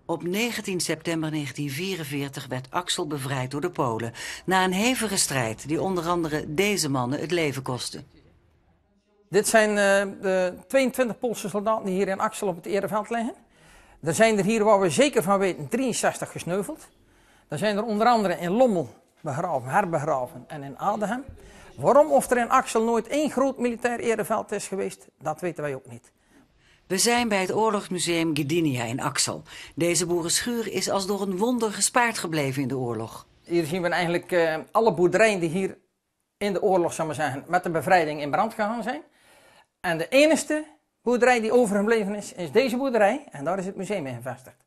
Op 19 september 1944 werd Axel bevrijd door de Polen, na een hevige strijd die onder andere deze mannen het leven kostte. Dit zijn de 22 Poolse soldaten die hier in Axel op het Ereveld liggen. Er zijn er hier, waar we zeker van weten, 63 gesneuveld. Er zijn er onder andere in Lommel begraven, herbegraven en in Adegem. Waarom of er in Axel nooit één groot militair ereveld is geweest, dat weten wij ook niet. We zijn bij het Oorlogsmuseum Gdynia in Axel. Deze boerenschuur is als door een wonder gespaard gebleven in de oorlog. Hier zien we eigenlijk alle boerderijen die hier in de oorlog, zal maar zeggen, met de bevrijding in brand gegaan zijn. En de enige boerderij die overgebleven is deze boerderij. En daar is het museum in gevestigd.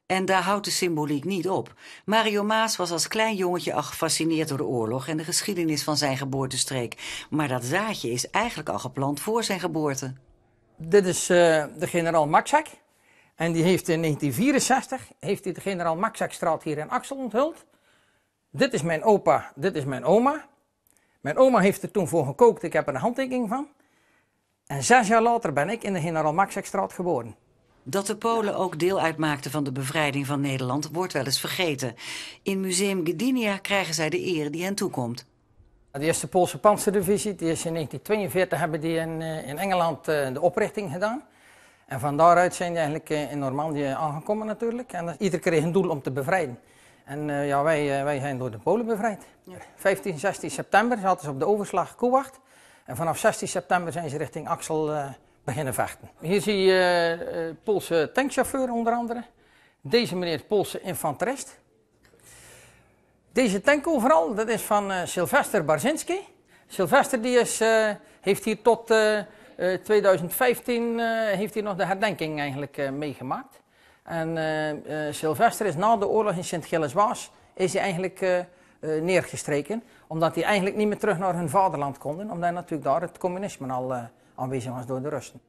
En daar houdt de symboliek niet op. Mario Maas was als klein jongetje al gefascineerd door de oorlog en de geschiedenis van zijn geboortestreek. Maar dat zaadje is eigenlijk al geplant voor zijn geboorte. Dit is de generaal Maxak. En die heeft in 1964 de generaal Maxakstraat hier in Axel onthuld. Dit is mijn opa, dit is mijn oma. Mijn oma heeft er toen voor gekookt, ik heb er een handtekening van. En 6 jaar later ben ik in de generaal Maxakstraat geboren. Dat de Polen ook deel uitmaakten van de bevrijding van Nederland wordt wel eens vergeten. In Museum Gdynia krijgen zij de eer die hen toekomt. De eerste Poolse panzerdivisie, die is in 1942 hebben die in Engeland de oprichting gedaan. En van daaruit zijn die eigenlijk in Normandië aangekomen natuurlijk. En ieder kreeg een doel om te bevrijden. En ja, wij zijn door de Polen bevrijd. Ja. 15, 16 september zaten ze op de overslag Koewacht. En vanaf 16 september zijn ze richting Axel beginnen vechten. Hier zie je Poolse tankchauffeur onder andere. Deze meneer Poolse infanterist. Deze tank overal, dat is van Sylvester Barzinski. Sylvester heeft hier tot 2015 heeft hij nog de herdenking eigenlijk meegemaakt. En Sylvester is na de oorlog in Sint-Gilles-Waas is hij eigenlijk neergestreken. Omdat hij eigenlijk niet meer terug naar hun vaderland konden. Omdat natuurlijk daar het communisme al aanwezig was door de Russen.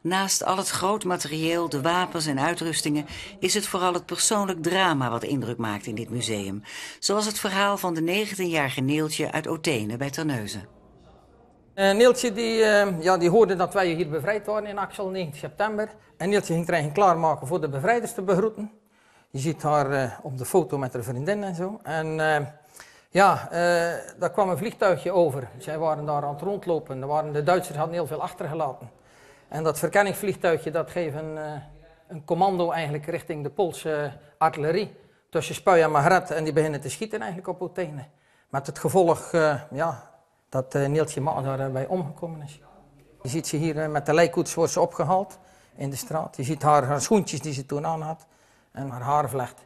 Naast al het groot materieel, de wapens en uitrustingen is het vooral het persoonlijk drama wat indruk maakt in dit museum. Zoals het verhaal van de 19-jarige Neeltje uit Othene bij Terneuzen. Neeltje die hoorde dat wij hier bevrijd waren in Axel, 19 september. En Neeltje ging er eigenlijk klaarmaken voor de bevrijders te begroeten. Je ziet haar op de foto met haar vriendin en zo. En daar kwam een vliegtuigje over. Zij waren daar aan het rondlopen. De Duitsers hadden heel veel achtergelaten. En dat verkenningsvliegtuigje dat geeft een commando eigenlijk richting de Poolse artillerie. Tussen Spuy en Magret. En die beginnen te schieten eigenlijk op Othene. Met het gevolg dat Neeltje Maas daarbij omgekomen is. Je ziet ze hier met de lijkkoets wordt ze opgehaald in de straat. Je ziet haar schoentjes die ze toen aan had en haar haarvlecht.